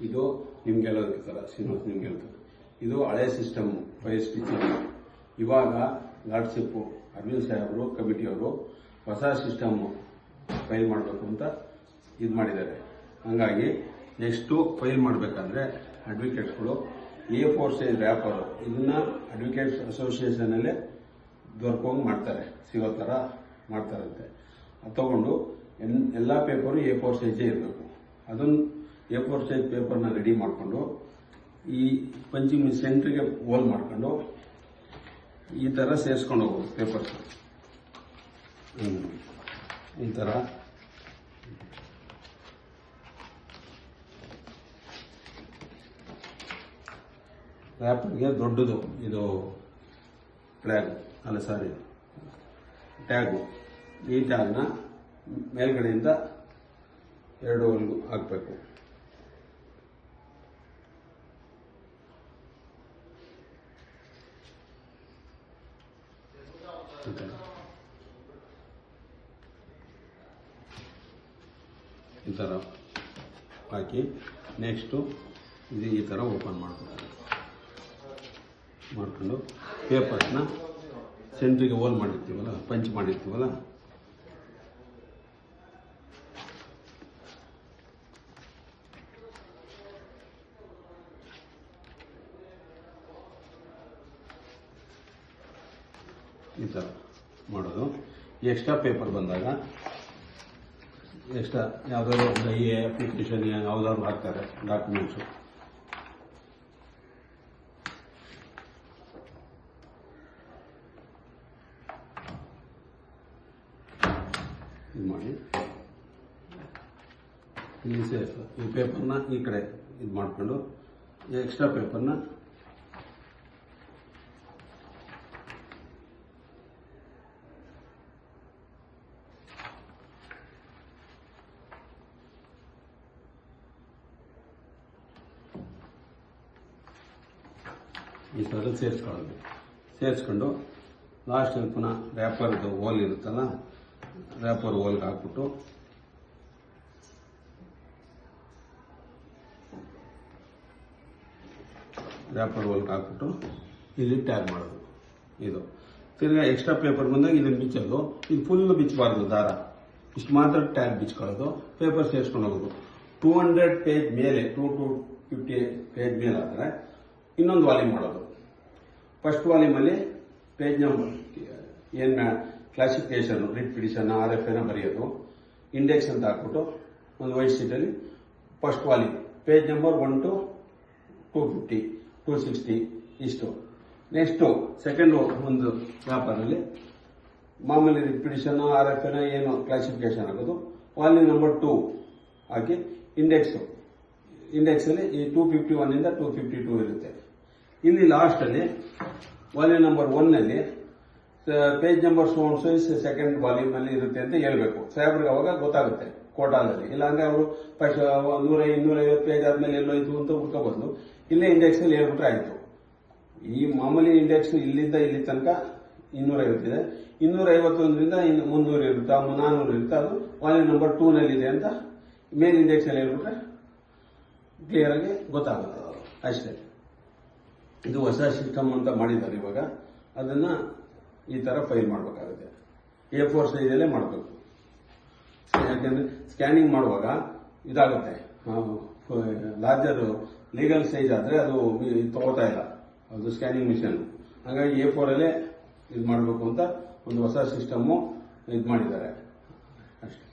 ಇದು ನಿಮ್ಗೆ ಹೇಳೋದಕ್ಕಿಲ್ಲ, ಶ್ರೀನಿವಾಸ್ ನಿಮ್ಗೆ ಹೇಳ್ತಾರೆ. ಇದು ಹಳೆ ಸಿಸ್ಟಮ್ ಫೈಲ್ ಸ್ಟಿಚಿಂಗ್. ಇವಾಗ ಲಾರ್ಡ್ಶಿಪ್ ಅರವಿಂದ್ ಸಾಹೇಬರು ಕಮಿಟಿಯವರು ಹೊಸ ಸಿಸ್ಟಮ್ ಫೈಲ್ ಮಾಡಬೇಕು ಅಂತ ಇದು ಮಾಡಿದ್ದಾರೆ. ಹಾಗಾಗಿ ನೆಕ್ಸ್ಟು ಫೈಲ್ ಮಾಡಬೇಕಂದ್ರೆ ಅಡ್ವೊಕೇಟ್ಸ್ಗಳು A4 ಸೈಜ್ ರ್ಯಾಪರ್ ಇದನ್ನ ಅಡ್ವೊಕೇಟ್ಸ್ ಅಸೋಸಿಯೇಷನಲ್ಲೇ ದೊರಕೋಂಗ್ ಮಾಡ್ತಾರೆ, ಸಿಗೋ ಥರ ಮಾಡ್ತಾರಂತೆ. ಅದು ತಗೊಂಡು ಎಲ್ಲ ಪೇಪರು A4 ಸೈಜೇ ಇರಬೇಕು. ಅದನ್ನು A4 ಸೈಜ್ ಪೇಪರ್ನ ರೆಡಿ ಮಾಡಿಕೊಂಡು ಈ ಪಂಚಿಂಗ್ ಸೆಂಟ್ರಿಗೆ ಹೋಲ್ ಮಾಡ್ಕೊಂಡು ಈ ಥರ ಸೇರಿಸ್ಕೊಂಡು ಹೋಗೋದು ಪೇಪರ್ಸ್. ಈ ಥರ ರ್ಯಾಪರ್ಗೆ ದೊಡ್ಡದು ಇದು ಟ್ಯಾಗು. ಈ ಟ್ಯಾಗ್ನ ಮೇಲ್ಗಡೆಯಿಂದ 2 ಹಾಕಬೇಕು. ಈ ಥರ ಹಾಕಿ ನೆಕ್ಸ್ಟು ಇದು ಈ ಥರ ಓಪನ್ ಮಾಡ್ಕೊಂಡು ಪೇಪರ್ಸ್ನ ಸೆಂಟ್ರಿಗೆ ಹೋಲ್ ಮಾಡಿರ್ತೀವಲ್ಲ, ಪಂಚ್ ಮಾಡಿರ್ತೀವಲ್ಲ, ಈ ಥರ ಮಾಡೋದು. ಎಕ್ಸ್ಟ್ರಾ ಪೇಪರ್ ಬಂದಾಗ ಎಕ್ಸ್ಟ್ರಾ ಯಾವುದಾದ್ರು ಅಪ್ಲಿಕೇಶನ್ ಯಾವುದಾದ್ರು ಹಾಕ್ತಾರೆ ಡಾಕ್ಯುಮೆಂಟ್ಸು, ಇದು ಮಾಡಿ ಇಲ್ಲಿ ಸೇಫ್ ಈ ಪೇಪರ್ನ ಈ ಕಡೆ ಇದು ಮಾಡಿಕೊಂಡು ಎಕ್ಸ್ಟ್ರಾ ಪೇಪರ್ನ ಈ ಥರ ಸೇರಿಸ್ಕೊಂಡು ಲಾಸ್ಟಲ್ಲಿ ಪುನಃ ರ್ಯಾಪರ್ದು ಹೋಲ್ ಇರುತ್ತಲ್ಲ, ರ್ಯಾಪರ್ ಹೋಲ್ಗೆ ಹಾಕ್ಬಿಟ್ಟು ಇಲ್ಲಿ ಟ್ಯಾಗ್ ಮಾಡೋದು. ಇದು ತಿರ್ಗಾ ಎಕ್ಸ್ಟ್ರಾ ಪೇಪರ್ ಬಂದಾಗ ಇದನ್ನು ಬಿಚ್ಚೋದು. ಇದು ಫುಲ್ ಬಿಚ್ಚಬಾರ್ದು, ದಾರ ಇಷ್ಟು ಮಾತ್ರ ಟ್ಯಾಗ್ ಬಿಚ್ಕೊಳ್ಳೋದು. ಪೇಪರ್ ಸೇರಿಸ್ಕೊಂಡು ಹೋಗೋದು. 200 ಪೇಜ್ ಮೇಲೆ 250 ಪೇಜ್ ಮೇಲೆ ಆದರೆ ಇನ್ನೊಂದು ವಾಲ್ಯೂಮ್ ಮಾಡೋದು. ಫಸ್ಟ್ ವಾಲ್ಯೂಮಲ್ಲಿ ಪೇಜ್ ನಂಬರ್ ಏನು ಕ್ಲಾಸಿಫಿಕೇಶನ್, ರಿಟ್ ಪಿಟಿಷನ್, RFA ಬರೆಯೋದು, ಇಂಡೆಕ್ಸ್ ಅಂತ ಹಾಕ್ಬಿಟ್ಟು ಒಂದು ವೈಟ್ ಶೀಟಲ್ಲಿ first volume page number 1 to 250, 260 ಇಷ್ಟು. ನೆಕ್ಸ್ಟು ಸೆಕೆಂಡ್ ಒಂದು ಪೇಪರಲ್ಲಿ ಮಾಮೂಲಿ ರಿಟ್ ಪಿಟಿಷನ್, RFA ಏನು ಕ್ಲಾಸಿಫಿಕೇಶನ್ ಹಾಕೋದು, ವಾಲ್ಯೂಮ್ ನಂಬರ್ 2 ಹಾಕಿ ಇಂಡೆಕ್ಸಲ್ಲಿ ಈ 251 ಇಂದ 252 ಇರುತ್ತೆ. ಇಲ್ಲಿ ಲಾಸ್ಟಲ್ಲಿ ವಾಲ್ಯೂಮ್ ನಂಬರ್ 1ನಲ್ಲಿ ಪೇಜ್ ನಂಬರ್ ಸೆಕೆಂಡ್ ವಾಲ್ಯೂಮ್ ಅಲ್ಲಿ ಇರುತ್ತೆ ಅಂತ ಹೇಳ್ಬೇಕು. ಸಾಹೇಬ್ರಿಗೆ ಅವಾಗ ಗೊತ್ತಾಗುತ್ತೆ ಕೋಟಾದಲ್ಲಿ. ಇಲ್ಲಾಂದ್ರೆ ಅವರು 100-250 ಪೇಜ್ ಆದ್ಮೇಲೆ ಎಲ್ಲೋ ಇದು ಅಂತ ಹುಡ್ಕೋಬಂದು ಇಲ್ಲೇ ಇಂಡೆಕ್ಸ್ ಅಲ್ಲಿ ಹೇಳ್ಬಿಟ್ರೆ ಆಯ್ತು. ಈ ಮಾಮೂಲಿ ಇಂಡೆಕ್ಸ್ ಇಲ್ಲಿಂದ ಇಲ್ಲಿ ತನಕ 250 ಇದೆ, 251ರಿಂದ 300 ಇರುತ್ತೆ, 400 ಇರುತ್ತೆ. ಅದು ವಾಲ್ಯೂಮ್ ನಂಬರ್ 2 ನಲ್ಲಿ ಇದೆ ಅಂತ ಮೇನ್ ಇಂಡೆಕ್ಸ್ ಅಲ್ಲಿ ಹೇಳ್ಬಿಟ್ರೆ ಕ್ಲಿಯರ್ ಆಗಿ ಗೊತ್ತಾಗುತ್ತೆ ಅಷ್ಟೇ. ಇದು ಹೊಸ ಸಿಸ್ಟಮ್ ಅಂತ ಮಾಡಿದ್ದಾರೆ ಇವಾಗ. ಅದನ್ನ ಈ ತರ ಫೈಲ್ ಮಾಡಬೇಕಾಗುತ್ತೆ. A4 ಸೈಜಲ್ಲೇ ಮಾಡಬೇಕು. ಯಾಕೆಂದ್ರೆ ಸ್ಕ್ಯಾನಿಂಗ್ ಮಾಡುವಾಗ ಇದಾಗುತ್ತೆ. ಲಾರ್ಜರ್ ಲೀಗಲ್ ಸೈಜ್ ಆದ್ರೆ ಅದು ತಗೋತಾ ಇಲ್ಲ, ಅದು ಸ್ಕ್ಯಾನಿಂಗ್ ಮಿಷನ್. ಹಾಗಾಗಿ A4 ಅಲ್ಲೇ ಇದು ಮಾಡಬೇಕು ಅಂತ ಒಂದು ಹೊಸ ಸಿಸ್ಟಮ್ ಇದು ಮಾಡಿದ್ದಾರೆ ಅಷ್ಟೇ.